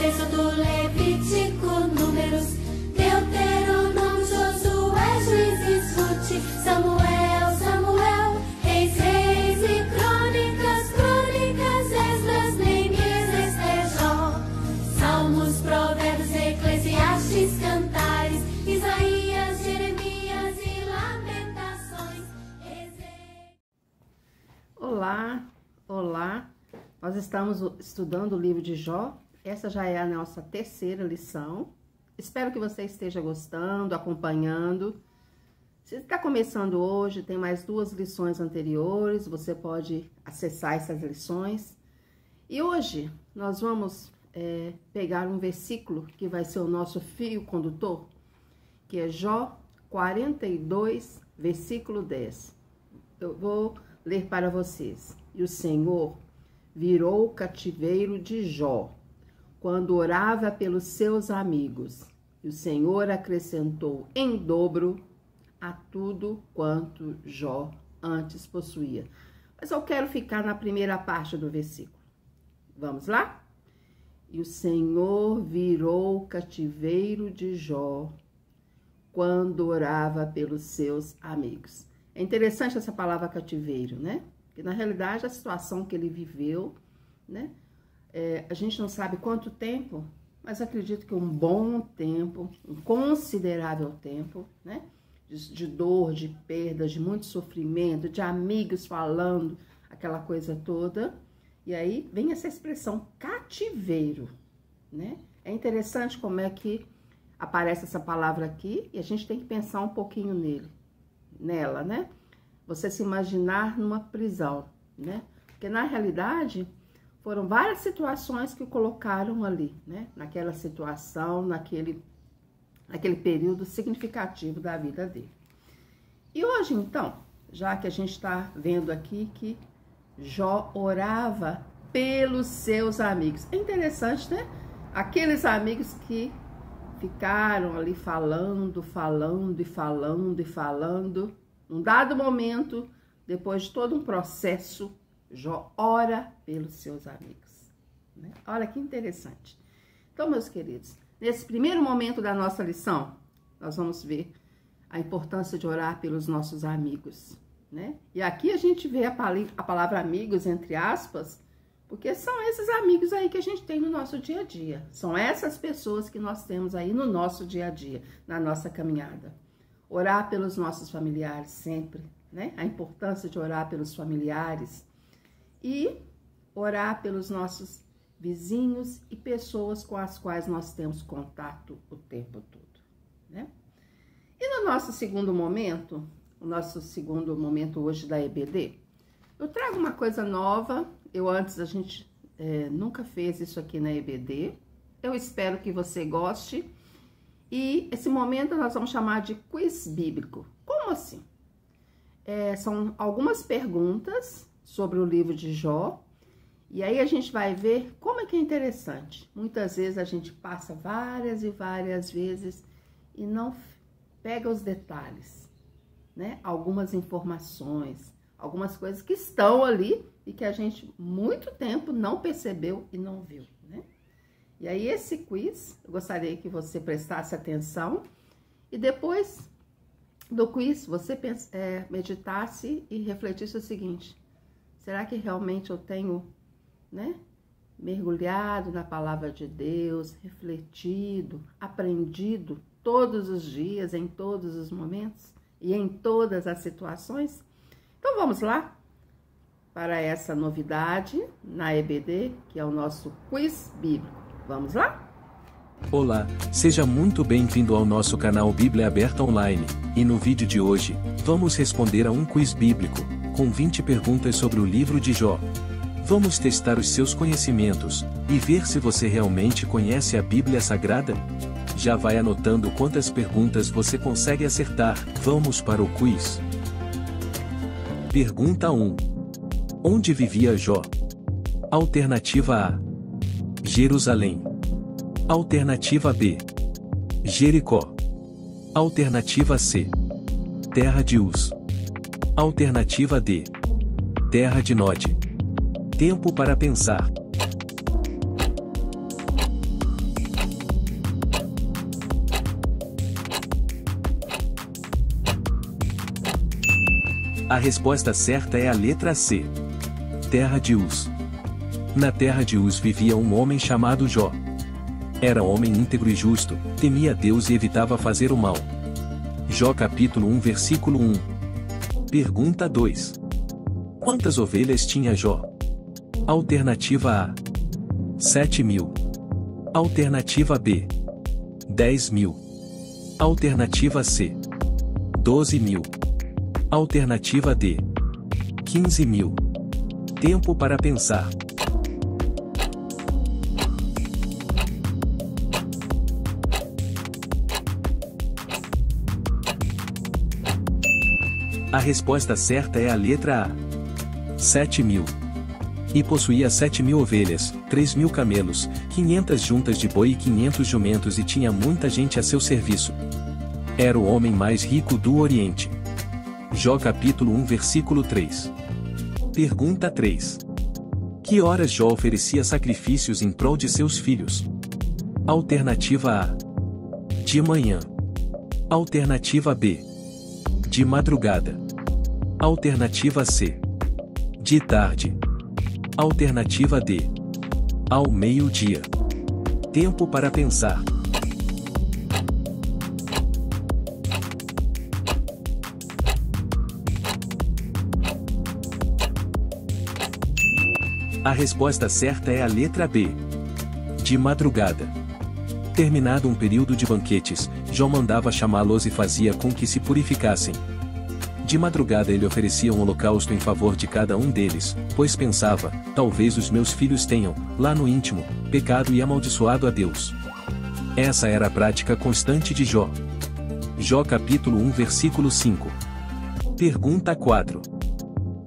Êxodo, Levítico, Números, Deuteronômio, Josué, Juízes, Ruth, Samuel, Reis, e Crônicas, Esdras, Neemias, Ester, Jó, Salmos, Provérbios, Eclesiastes, Cantares, Isaías, Jeremias e Lamentações. Olá, nós estamos estudando o livro de Jó. Essa já é a nossa terceira lição. Espero que você esteja gostando, acompanhando. Se está começando hoje, tem mais 2 lições anteriores, você pode acessar essas lições. E hoje nós vamos pegar um versículo que vai ser o nosso fio condutor, que é Jó 42, versículo 10. Eu vou ler para vocês. E o Senhor virou o cativeiro de Jó, quando orava pelos seus amigos. E o Senhor acrescentou em dobro a tudo quanto Jó antes possuía. Mas eu quero ficar na primeira parte do versículo. Vamos lá? E o Senhor virou o cativeiro de Jó, quando orava pelos seus amigos. É interessante essa palavra cativeiro, né? Porque na realidade a situação que ele viveu, né? A gente não sabe quanto tempo, mas acredito que um bom tempo, um considerável tempo, né? De dor, de perda, de muito sofrimento, de amigos falando, aquela coisa toda. E aí vem essa expressão cativeiro, né? É interessante como é que aparece essa palavra aqui e a gente tem que pensar um pouquinho nela, né? Você se imaginar numa prisão, né? Porque na realidade foram várias situações que o colocaram ali, né? Naquela situação, naquele período significativo da vida dele. E hoje, então, já que a gente está vendo aqui que Jó orava pelos seus amigos. É interessante, né? Aqueles amigos que ficaram ali falando. Num dado momento, depois de todo um processo, Jó ora pelos seus amigos, né? Olha que interessante. Então, meus queridos, nesse primeiro momento da nossa lição, nós vamos ver a importância de orar pelos nossos amigos, né? E aqui a gente vê a palavra amigos, entre aspas, porque são esses amigos aí que a gente tem no nosso dia a dia. São essas pessoas que nós temos aí no nosso dia a dia, na nossa caminhada. Orar pelos nossos familiares sempre, né? A importância de orar pelos familiares e orar pelos nossos vizinhos e pessoas com as quais nós temos contato o tempo todo, né? E no nosso segundo momento, o nosso segundo momento hoje da EBD, eu trago uma coisa nova. A gente nunca fez isso aqui na EBD. Eu espero que você goste. E esse momento nós vamos chamar de quiz bíblico. Como assim? São algumas perguntas sobre o livro de Jó. E aí a gente vai ver como é que é interessante. Muitas vezes a gente passa várias e várias vezes e não pega os detalhes, né? Algumas informações, algumas coisas que estão ali e que a gente muito tempo não percebeu e não viu, né? E aí esse quiz, eu gostaria que você prestasse atenção e depois do quiz você meditasse e refletisse o seguinte: será que realmente eu tenho, né, mergulhado na palavra de Deus, refletido, aprendido todos os dias, em todos os momentos e em todas as situações? Então vamos lá para essa novidade na EBD, que é o nosso quiz bíblico. Vamos lá? Olá, seja muito bem-vindo ao nosso canal Bíblia Aberta Online, e no vídeo de hoje, vamos responder a um quiz bíblico, com 20 perguntas sobre o livro de Jó. Vamos testar os seus conhecimentos, e ver se você realmente conhece a Bíblia Sagrada? Já vai anotando quantas perguntas você consegue acertar. Vamos para o quiz. Pergunta 1. Onde vivia Jó? Alternativa A: Jerusalém. Alternativa B: Jericó. Alternativa C: Terra de Uz. Alternativa D: Terra de Nod. Tempo para pensar. A resposta certa é a letra C. Terra de Uz. Na terra de Uz vivia um homem chamado Jó. Era homem íntegro e justo, temia Deus e evitava fazer o mal. Jó capítulo 1 versículo 1. Pergunta 2. Quantas ovelhas tinha Jó? Alternativa A: 7.000. Alternativa B: 10.000. Alternativa C: 12.000. Alternativa D: 15.000. Tempo para pensar. A resposta certa é a letra A. 7.000. E possuía 7.000 ovelhas, 3.000 camelos, 500 juntas de boi e 500 jumentos e tinha muita gente a seu serviço. Era o homem mais rico do Oriente. Jó capítulo 1 versículo 3. Pergunta 3. Que horas Jó oferecia sacrifícios em prol de seus filhos? Alternativa A: de manhã. Alternativa B: de madrugada. Alternativa C: de tarde. Alternativa D: ao meio-dia. Tempo para pensar. A resposta certa é a letra B. De madrugada. Terminado um período de banquetes, Jó mandava chamá-los e fazia com que se purificassem. De madrugada ele oferecia um holocausto em favor de cada um deles, pois pensava, talvez os meus filhos tenham, lá no íntimo, pecado e amaldiçoado a Deus. Essa era a prática constante de Jó. Jó capítulo 1 versículo 5. Pergunta 4.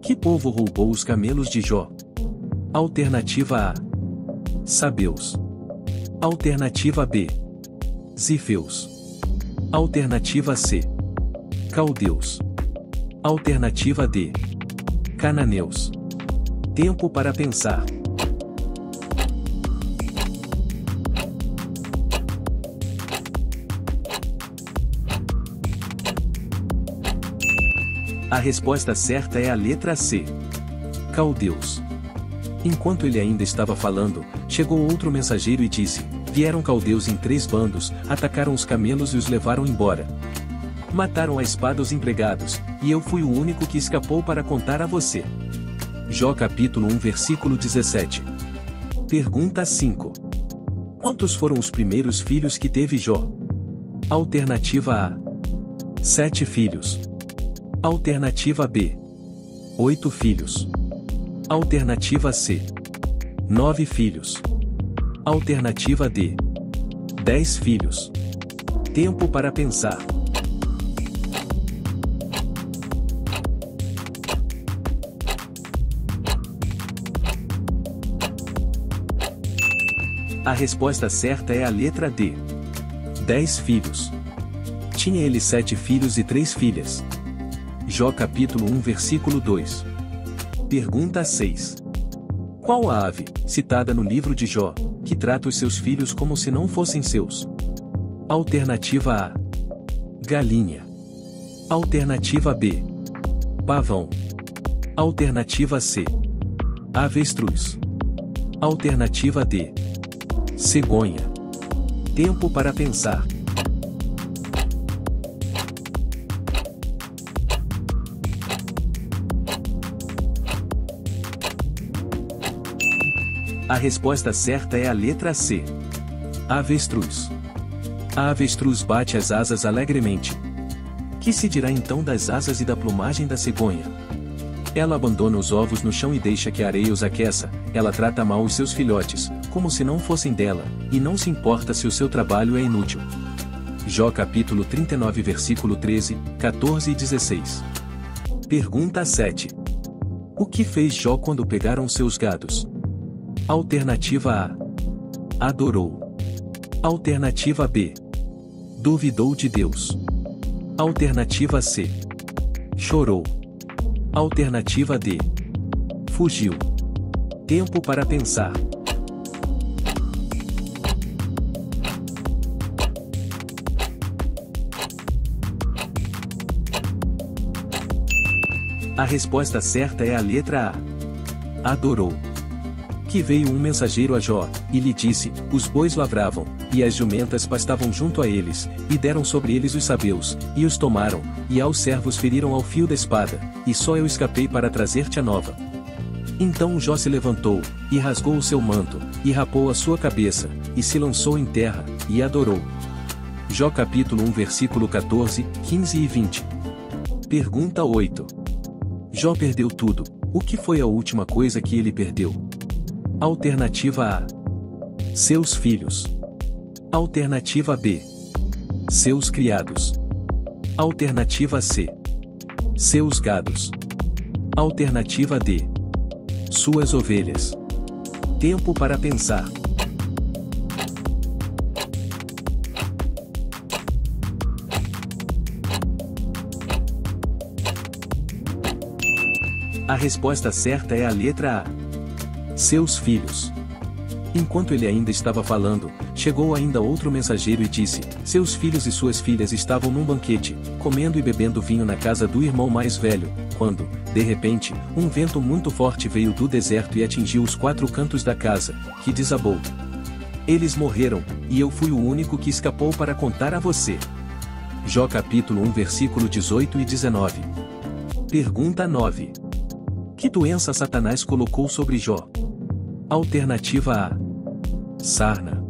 Que povo roubou os camelos de Jó? Alternativa A: sabeus. Alternativa B: zifeus. Alternativa C: caldeus. Alternativa D: cananeus. Tempo para pensar. A resposta certa é a letra C. Caldeus. Enquanto ele ainda estava falando, chegou outro mensageiro e disse: Vieram caldeus em 3 bandos, atacaram os camelos e os levaram embora. Mataram a espada os empregados, e eu fui o único que escapou para contar a você. Jó capítulo 1 versículo 17. Pergunta 5. Quantos foram os primeiros filhos que teve Jó? Alternativa A: 7 filhos. Alternativa B: 8 filhos. Alternativa C: 9 filhos. Alternativa D: 10 filhos. Tempo para pensar. A resposta certa é a letra D. 10 filhos. Tinha ele 7 filhos e 3 filhas. Jó capítulo 1 versículo 2. Pergunta 6. Qual a ave, citada no livro de Jó, que trata os seus filhos como se não fossem seus? Alternativa A: galinha. Alternativa B: pavão. Alternativa C: avestruz. Alternativa D: cegonha. Tempo para pensar. A resposta certa é a letra C. Avestruz. A avestruz bate as asas alegremente. Que se dirá então das asas e da plumagem da cegonha? Ela abandona os ovos no chão e deixa que a areia os aqueça, ela trata mal os seus filhotes, como se não fossem dela, e não se importa se o seu trabalho é inútil. Jó capítulo 39 versículo 13, 14 e 16. Pergunta 7. O que fez Jó quando pegaram seus gados? Alternativa A: adorou. Alternativa B: duvidou de Deus. Alternativa C: chorou. Alternativa D: fugiu. Tempo para pensar. A resposta certa é a letra A. Adorou. Que veio um mensageiro a Jó, e lhe disse: os bois lavravam, e as jumentas pastavam junto a eles, e deram sobre eles os sabeus, e os tomaram, e aos servos feriram ao fio da espada, e só eu escapei para trazer-te a nova. Então Jó se levantou, e rasgou o seu manto, e rapou a sua cabeça, e se lançou em terra, e adorou. Jó capítulo 1 versículo 14, 15 e 20. Pergunta 8. Jó perdeu tudo. O que foi a última coisa que ele perdeu? Alternativa A. Seus filhos. Alternativa B. Seus criados. Alternativa C. Seus gados. Alternativa D. Suas ovelhas. Tempo para pensar. A resposta certa é a letra A. Seus filhos. Enquanto ele ainda estava falando, chegou ainda outro mensageiro e disse: seus filhos e suas filhas estavam num banquete, comendo e bebendo vinho na casa do irmão mais velho, quando, de repente, um vento muito forte veio do deserto e atingiu os 4 cantos da casa, que desabou. Eles morreram, e eu fui o único que escapou para contar a você. Jó capítulo 1 versículo 18 e 19. Pergunta 9. Que doença Satanás colocou sobre Jó? Alternativa A. Sarna.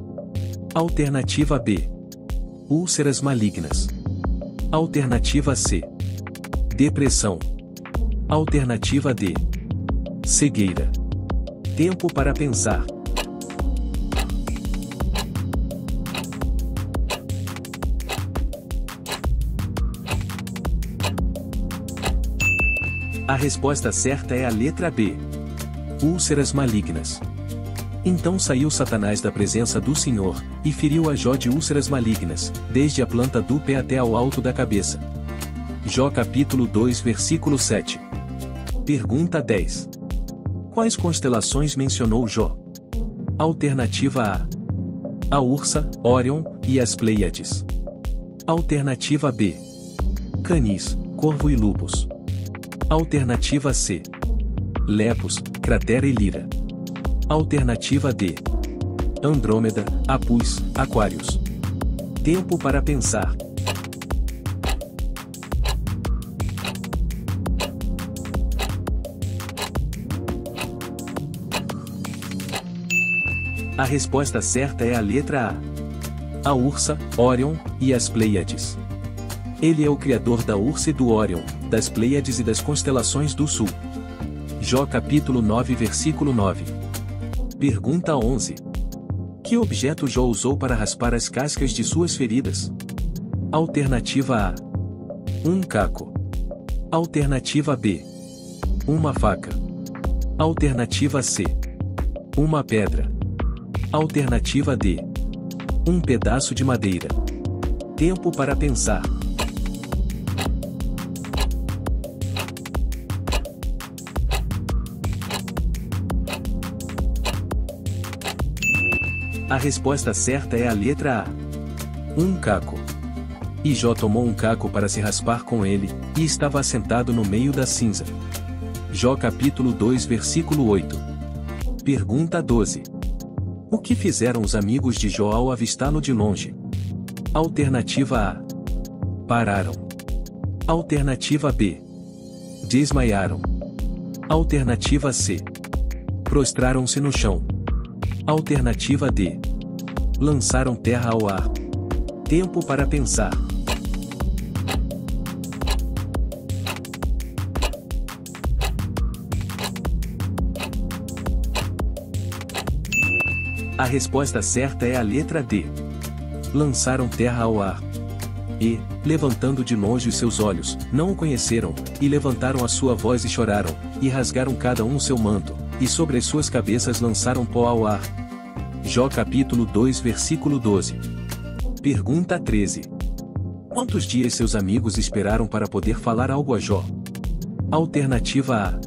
Alternativa B. Úlceras malignas. Alternativa C. Depressão. Alternativa D. Cegueira. Tempo para pensar. A resposta certa é a letra B. Úlceras malignas. Então saiu Satanás da presença do Senhor, e feriu a Jó de úlceras malignas, desde a planta do pé até ao alto da cabeça. Jó capítulo 2 versículo 7. Pergunta 10. Quais constelações mencionou Jó? Alternativa A. A Ursa, Órion, e as Pleiades. Alternativa B. Canis, Corvo e Lupus. Alternativa C. Lepus, Cratera e Lira. Alternativa D. Andrômeda, Apus, Aquários. Tempo para pensar. A resposta certa é a letra A. A Ursa, Órion, e as Pleiades. Ele é o criador da Ursa e do Órion, das Pleiades e das constelações do sul. Jó capítulo 9 versículo 9. Pergunta 11. Que objeto Jó usou para raspar as cascas de suas feridas? Alternativa A. Um caco. Alternativa B. Uma faca. Alternativa C. Uma pedra. Alternativa D. Um pedaço de madeira. Tempo para pensar. A resposta certa é a letra A. Um caco. E Jó tomou um caco para se raspar com ele, e estava assentado no meio da cinza. Jó capítulo 2 versículo 8. Pergunta 12. O que fizeram os amigos de Jó ao avistá-lo de longe? Alternativa A. Pararam. Alternativa B. Desmaiaram. Alternativa C. Prostraram-se no chão. Alternativa D. Lançaram terra ao ar. Tempo para pensar. A resposta certa é a letra D. Lançaram terra ao ar. E, levantando de longe os seus olhos, não o conheceram, e levantaram a sua voz e choraram, e rasgaram cada um seu manto, e sobre as suas cabeças lançaram pó ao ar. Jó capítulo 2 versículo 12. Pergunta 13. Quantos dias seus amigos esperaram para poder falar algo a Jó? Alternativa A.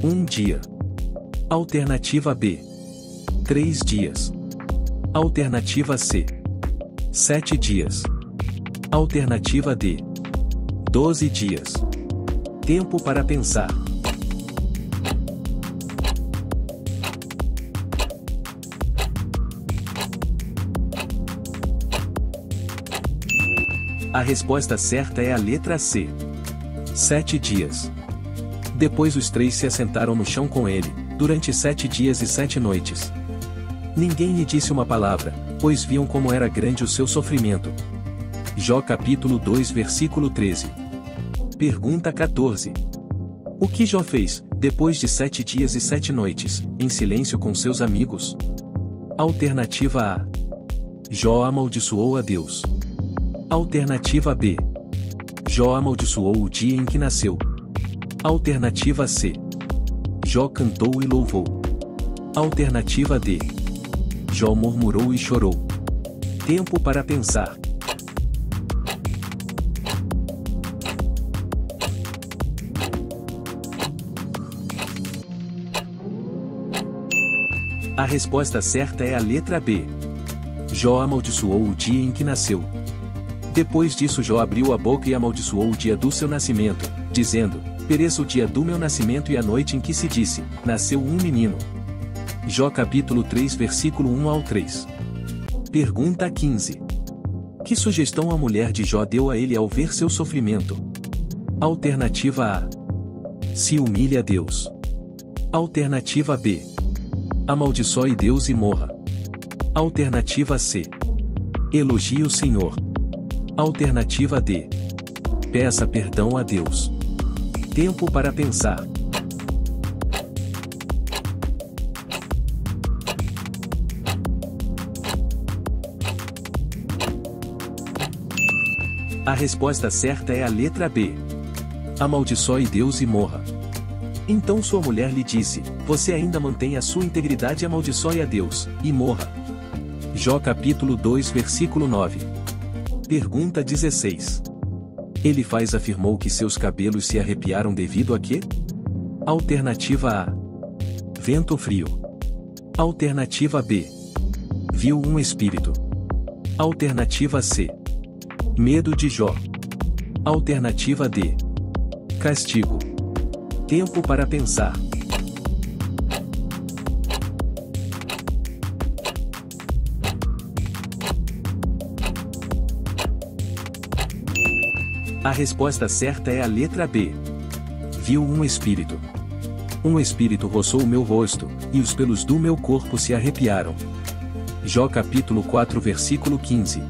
1 dia. Alternativa B. 3 dias. Alternativa C. 7 dias. Alternativa D. 12 dias. Tempo para pensar. A resposta certa é a letra C. 7 dias. Depois os 3 se assentaram no chão com ele, durante 7 dias e 7 noites. Ninguém lhe disse uma palavra, pois viam como era grande o seu sofrimento. Jó capítulo 2 versículo 13. Pergunta 14. O que Jó fez, depois de 7 dias e 7 noites, em silêncio com seus amigos? Alternativa A. Jó amaldiçoou a Deus. Alternativa B. Jó amaldiçoou o dia em que nasceu. Alternativa C. Jó cantou e louvou. Alternativa D. Jó murmurou e chorou. Tempo para pensar. A resposta certa é a letra B. Jó amaldiçoou o dia em que nasceu. Depois disso Jó abriu a boca e amaldiçoou o dia do seu nascimento, dizendo: pereça o dia do meu nascimento e a noite em que se disse, nasceu um menino. Jó capítulo 3 versículo 1 ao 3. Pergunta 15. Que sugestão a mulher de Jó deu a ele ao ver seu sofrimento? Alternativa A. Se humilhe a Deus. Alternativa B. Amaldiçoe Deus e morra. Alternativa C. Elogie o Senhor. Alternativa D. Peça perdão a Deus. Tempo para pensar. A resposta certa é a letra B. Amaldiçoe Deus e morra. Então sua mulher lhe disse: você ainda mantém a sua integridade e amaldiçoe a Deus, e morra. Jó capítulo 2 versículo 9. Pergunta 16. Elifaz afirmou que seus cabelos se arrepiaram devido a quê? Alternativa A. Vento frio. Alternativa B. Viu um espírito. Alternativa C. Medo de Jó. Alternativa D. Castigo. Tempo para pensar. A resposta certa é a letra B. Viu um espírito. Um espírito roçou o meu rosto, e os pelos do meu corpo se arrepiaram. Jó capítulo 4 versículo 15.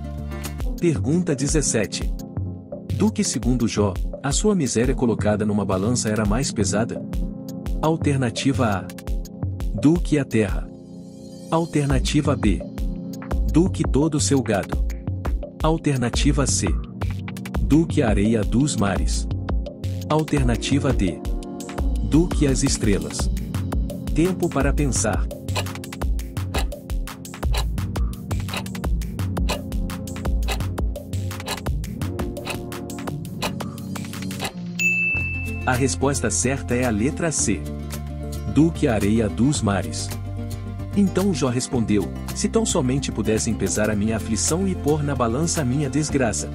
Pergunta 17. Do que segundo Jó, a sua miséria colocada numa balança era mais pesada? Alternativa A. Do que a terra. Alternativa B. Do que todo o seu gado. Alternativa C. Do que a areia dos mares. Alternativa D. Do que as estrelas. Tempo para pensar. A resposta certa é a letra C. Do que a areia dos mares. Então Jó respondeu: se tão somente pudessem pesar a minha aflição e pôr na balança a minha desgraça,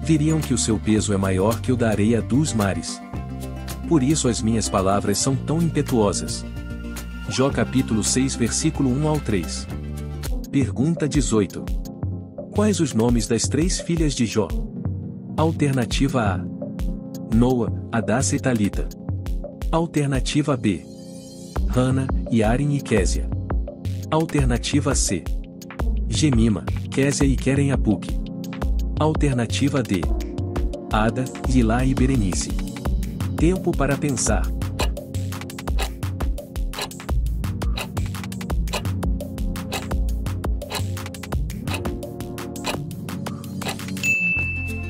viriam que o seu peso é maior que o da areia dos mares. Por isso as minhas palavras são tão impetuosas. Jó capítulo 6 versículo 1 ao 3. Pergunta 18. Quais os nomes das 3 filhas de Jó? Alternativa A. Noa, Hadassa e Talita. Alternativa B. Hana, Yaren e Késia. Alternativa C. Gemima, Késia e Queren Apuque. Alternativa D. Ada, Zilá e Berenice. Tempo para pensar.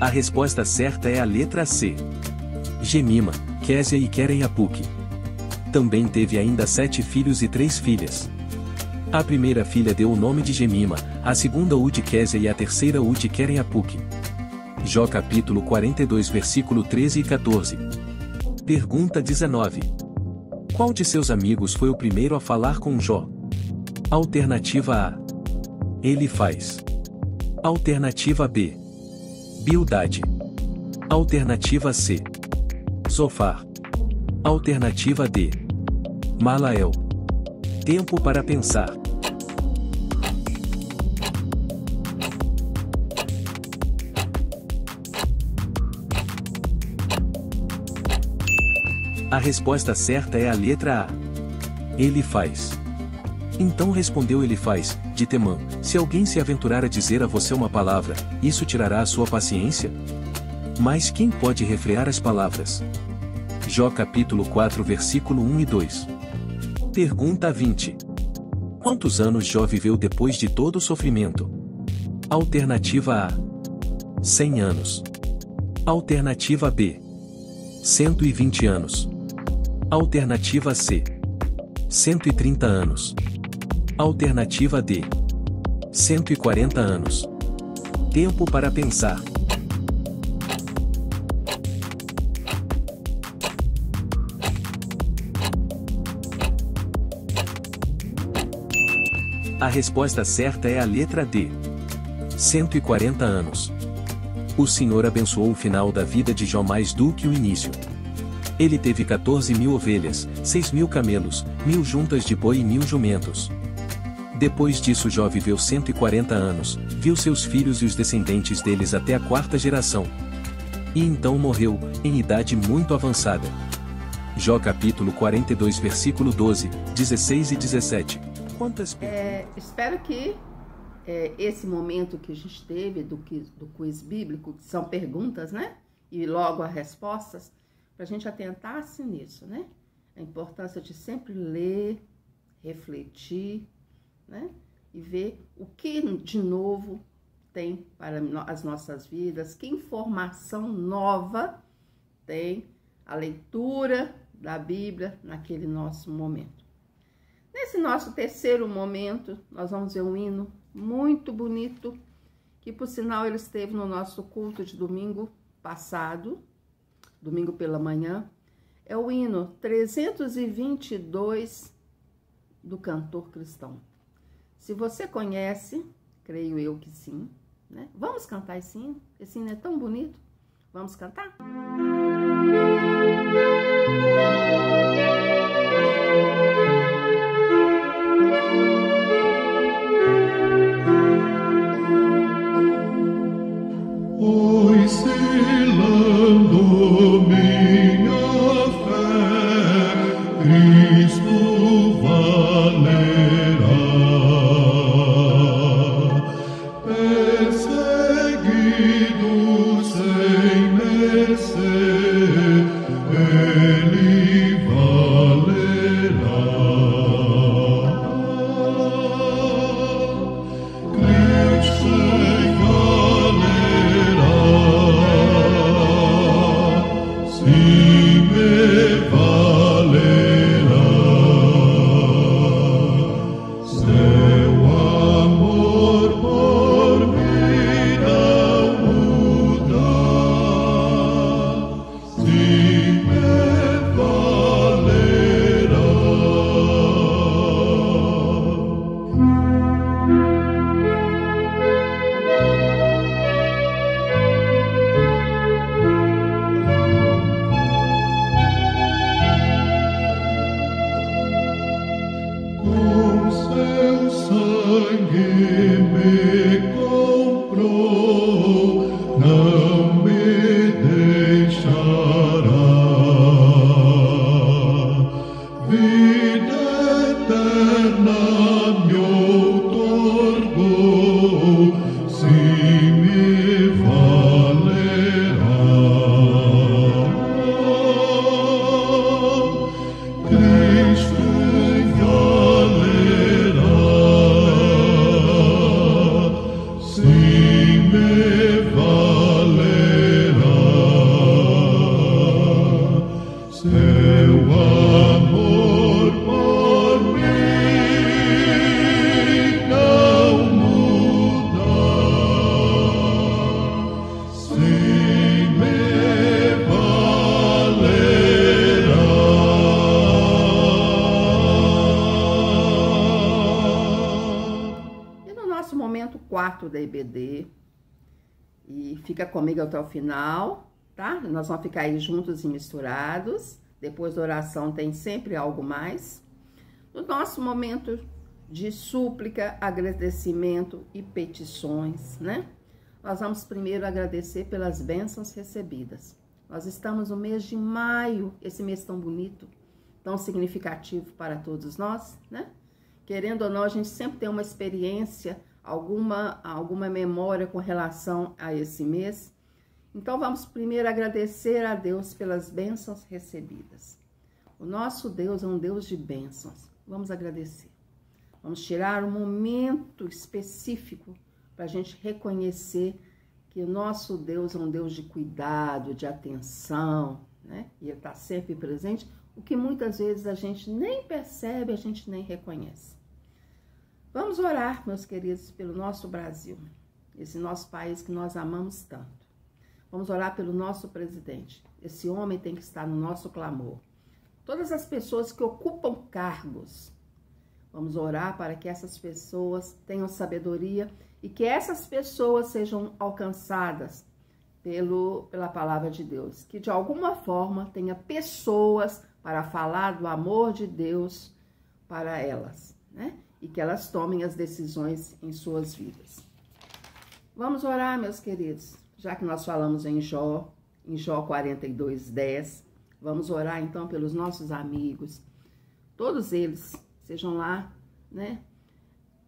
A resposta certa é a letra C. Gemima, Késia e Queren Apuque. Também teve ainda 7 filhos e 3 filhas. A primeira filha deu o nome de Gemima, a segunda o de Késia e a terceira o de Queren Apuque. Jó capítulo 42 versículo 13 e 14. Pergunta 19. Qual de seus amigos foi o primeiro a falar com Jó? Alternativa A. Elifaz. Alternativa B. Bildade. Alternativa C. Zofar. Alternativa D. Malael. Tempo para pensar. A resposta certa é a letra A. Ele faz. Então respondeu Elifaz, de Temã: se alguém se aventurar a dizer a você uma palavra, isso tirará a sua paciência? Mas quem pode refrear as palavras? Jó capítulo 4 versículo 1 e 2. Pergunta 20. Quantos anos Jó viveu depois de todo o sofrimento? Alternativa A. 100 anos. Alternativa B. 120 anos. Alternativa C. 130 anos. Alternativa D. 140 anos. Tempo para pensar. A resposta certa é a letra D. 140 anos. O Senhor abençoou o final da vida de Jó mais do que o início. Ele teve 14.000 ovelhas, 6.000 camelos, 1.000 juntas de boi e 1.000 jumentos. Depois disso Jó viveu 140 anos, viu seus filhos e os descendentes deles até a 4ª geração. E então morreu, em idade muito avançada. Jó capítulo 42 versículo 12, 16 e 17. Quantas... espero que esse momento que a gente teve do quiz bíblico, que são perguntas, né? E logo as respostas, para a gente atentar-se nisso, né? A importância de sempre ler, refletir, né? E ver o que de novo tem para as nossas vidas, que informação nova tem a leitura da Bíblia naquele nosso momento. Nesse nosso terceiro momento, nós vamos ver um hino muito bonito, que por sinal ele esteve no nosso culto de domingo passado, domingo pela manhã. É o hino 322 do cantor cristão. Se você conhece, creio eu que sim, né? Vamos cantar esse hino? Esse hino é tão bonito. Vamos cantar? Oi, selando minha fé, Cristo valerá. Perseguido sem merecer, Ele valerá. Cristo momento 4 da EBD, e fica comigo até o final, tá? Nós vamos ficar aí juntos e misturados. Depois da oração tem sempre algo mais. No nosso momento de súplica, agradecimento e petições, né? Nós vamos primeiro agradecer pelas bênçãos recebidas. Nós estamos no mês de maio, esse mês tão bonito, tão significativo para todos nós, né? Querendo ou não, a gente sempre tem uma experiência, alguma memória com relação a esse mês. Então, vamos primeiro agradecer a Deus pelas bênçãos recebidas. O nosso Deus é um Deus de bênçãos. Vamos agradecer. Vamos tirar um momento específico para a gente reconhecer que o nosso Deus é um Deus de cuidado, de atenção, né? E Ele está sempre presente, o que muitas vezes a gente nem percebe, a gente nem reconhece. Vamos orar, meus queridos, pelo nosso Brasil, esse nosso país que nós amamos tanto. Vamos orar pelo nosso presidente. Esse homem tem que estar no nosso clamor. Todas as pessoas que ocupam cargos, vamos orar para que essas pessoas tenham sabedoria e que essas pessoas sejam alcançadas pela palavra de Deus. Que de alguma forma tenha pessoas para falar do amor de Deus para elas, né? E que elas tomem as decisões em suas vidas. Vamos orar, meus queridos. Já que nós falamos em Jó 42:10, vamos orar então pelos nossos amigos. Todos eles, sejam lá, né?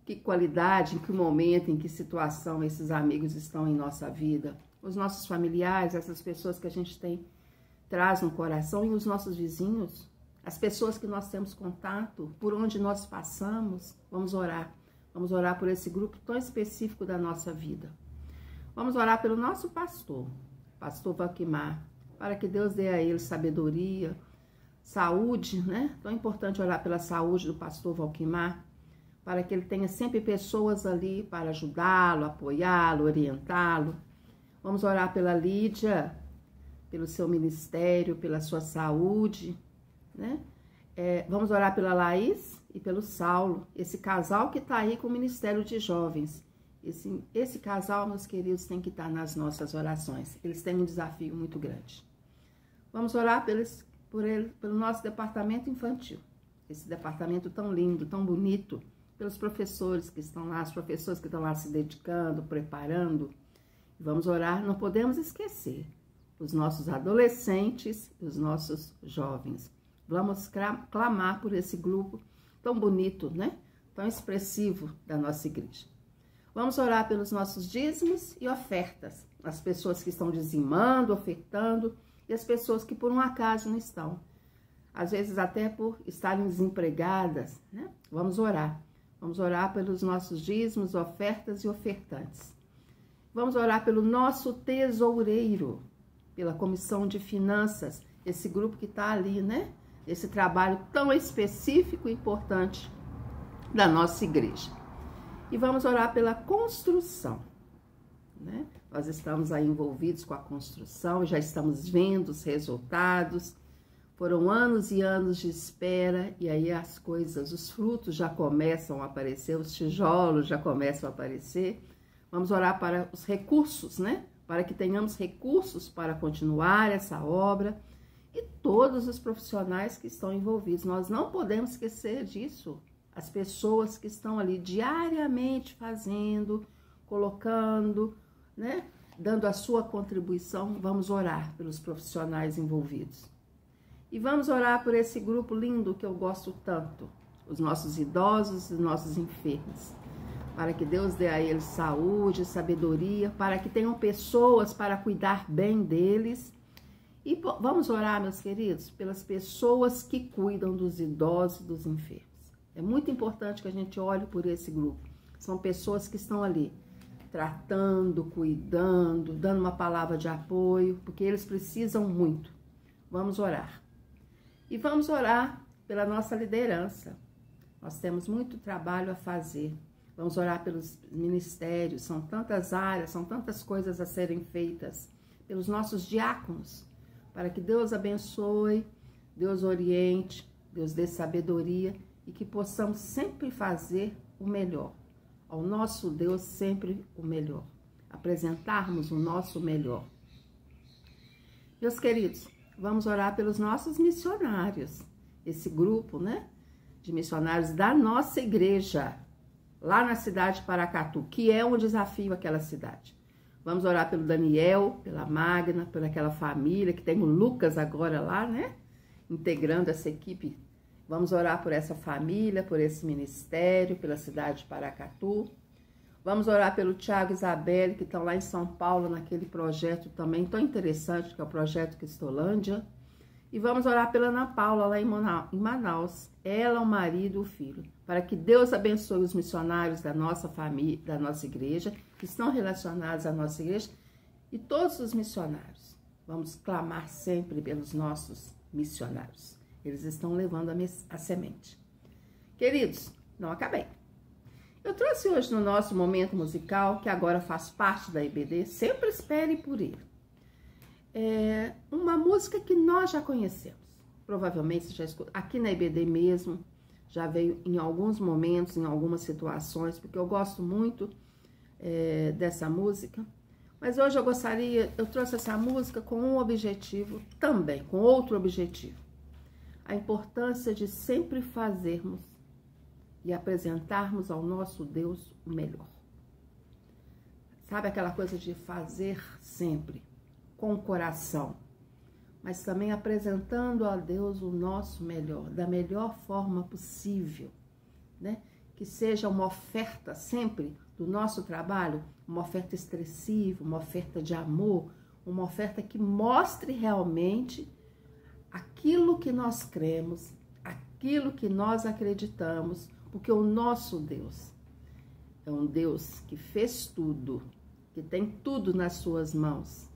Que qualidade, em que momento, em que situação esses amigos estão em nossa vida. Os nossos familiares, essas pessoas que a gente traz no coração, e os nossos vizinhos, as pessoas que nós temos contato, por onde nós passamos. Vamos orar. Vamos orar por esse grupo tão específico da nossa vida. Vamos orar pelo nosso pastor Valquimar, para que Deus dê a ele sabedoria, saúde, né? Tão importante orar pela saúde do pastor Valquimar, para que ele tenha sempre pessoas ali para ajudá-lo, apoiá-lo, orientá-lo. Vamos orar pela Lídia, pelo seu ministério, pela sua saúde, né? Vamos orar pela Laís e pelo Saulo, esse casal que está aí com o Ministério de Jovens. Esse casal, meus queridos, tem que estar nas nossas orações. Eles têm um desafio muito grande. Vamos orar pelo nosso departamento infantil. Esse departamento tão lindo, tão bonito. Pelos professores que estão lá, as professoras que estão lá se dedicando, preparando. Vamos orar, não podemos esquecer os nossos adolescentes e os nossos jovens. Vamos clamar por esse grupo tão bonito, né? Tão expressivo da nossa igreja. Vamos orar pelos nossos dízimos e ofertas, as pessoas que estão dizimando, ofertando, e as pessoas que por um acaso não estão. Às vezes até por estarem desempregadas, né? Vamos orar. Vamos orar pelos nossos dízimos, ofertas e ofertantes. Vamos orar pelo nosso tesoureiro, pela comissão de finanças, esse grupo que está ali, né? Esse trabalho tão específico e importante da nossa igreja. E vamos orar pela construção, né? Nós estamos aí envolvidos com a construção, já estamos vendo os resultados. Foram anos e anos de espera e aí as coisas, os frutos já começam a aparecer, os tijolos já começam a aparecer. Vamos orar para os recursos, né? Para que tenhamos recursos para continuar essa obra e todos os profissionais que estão envolvidos. Nós não podemos esquecer disso. As pessoas que estão ali diariamente fazendo, colocando, né? Dando a sua contribuição. Vamos orar pelos profissionais envolvidos. E vamos orar por esse grupo lindo que eu gosto tanto, os nossos idosos e os nossos enfermos, para que Deus dê a eles saúde, sabedoria, para que tenham pessoas para cuidar bem deles. E vamos orar, meus queridos, pelas pessoas que cuidam dos idosos e dos enfermos. É muito importante que a gente olhe por esse grupo. São pessoas que estão ali, tratando, cuidando, dando uma palavra de apoio, porque eles precisam muito. Vamos orar. E vamos orar pela nossa liderança. Nós temos muito trabalho a fazer. Vamos orar pelos ministérios, são tantas áreas, são tantas coisas a serem feitas. Pelos nossos diáconos, para que Deus abençoe, Deus oriente, Deus dê sabedoria e que possamos sempre fazer o melhor. Ao nosso Deus sempre o melhor. Apresentarmos o nosso melhor. Meus queridos, vamos orar pelos nossos missionários. Esse grupo, né, de missionários da nossa igreja, lá na cidade de Paracatu, que é um desafio aquela cidade. Vamos orar pelo Daniel, pela Magna, por aquela família, que tem o Lucas agora lá, né, integrando essa equipe. Vamos orar por essa família, por esse ministério, pela cidade de Paracatu. Vamos orar pelo Tiago e Isabelle, que estão lá em São Paulo, naquele projeto também tão interessante, que é o Projeto Cristolândia. E vamos orar pela Ana Paula, lá em Manaus, ela, o marido e o filho, para que Deus abençoe os missionários da nossa família, da nossa igreja, que estão relacionados à nossa igreja, e todos os missionários. Vamos clamar sempre pelos nossos missionários. Eles estão levando a semente. Queridos, não acabei. Eu trouxe hoje no nosso momento musical, que agora faz parte da IBD, Sempre Espere por Ele. Uma música que nós já conhecemos. Provavelmente você já escutou, aqui na IBD mesmo, já veio em alguns momentos, em algumas situações, porque eu gosto muito dessa música. Mas hoje eu trouxe essa música com um objetivo também, com outro objetivo. A importância de sempre fazermos e apresentarmos ao nosso Deus o melhor. Sabe aquela coisa de fazer sempre, com o coração, mas também apresentando a Deus o nosso melhor, da melhor forma possível, né? Que seja uma oferta sempre do nosso trabalho, uma oferta expressiva, uma oferta de amor, uma oferta que mostre realmente aquilo que nós cremos, aquilo que nós acreditamos, porque o nosso Deus é um Deus que fez tudo, que tem tudo nas suas mãos,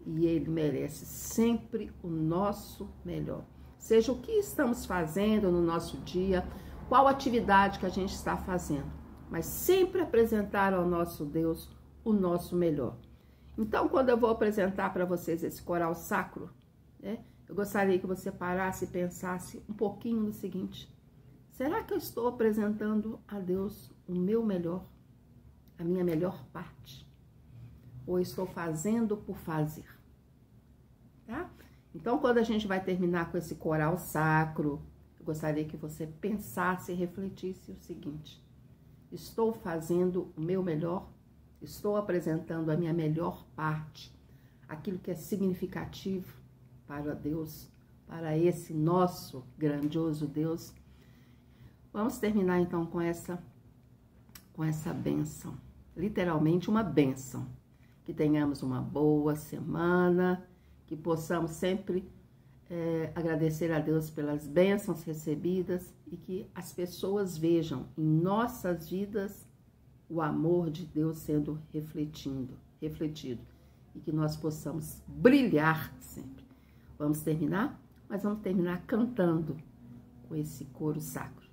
e Ele merece sempre o nosso melhor. Seja o que estamos fazendo no nosso dia, qual atividade que a gente está fazendo, mas sempre apresentar ao nosso Deus o nosso melhor. Então, quando eu vou apresentar para vocês esse coral sacro, né, eu gostaria que você parasse e pensasse um pouquinho no seguinte: será que eu estou apresentando a Deus o meu melhor, a minha melhor parte? Ou estou fazendo por fazer? Tá? Então, quando a gente vai terminar com esse coral sacro, eu gostaria que você pensasse e refletisse o seguinte: estou fazendo o meu melhor? Estou apresentando a minha melhor parte, aquilo que é significativo para Deus, para esse nosso grandioso Deus? Vamos terminar então com essa bênção, literalmente uma bênção. Que tenhamos uma boa semana, que possamos sempre agradecer a Deus pelas bênçãos recebidas e que as pessoas vejam em nossas vidas o amor de Deus sendo refletido e que nós possamos brilhar sempre. Vamos terminar? Mas vamos terminar cantando com esse coro sacro.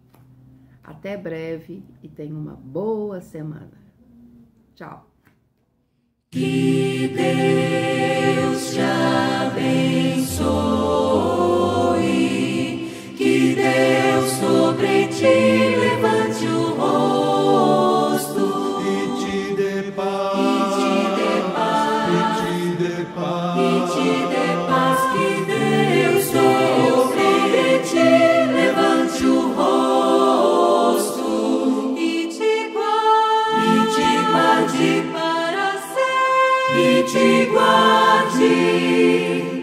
Até breve e tenha uma boa semana. Tchau. Que Deus te abençoe, que Deus sobre ti levante o rosto e te dê paz, que Deus sobre ti levante o rosto e te guarde para sempre. E te guarde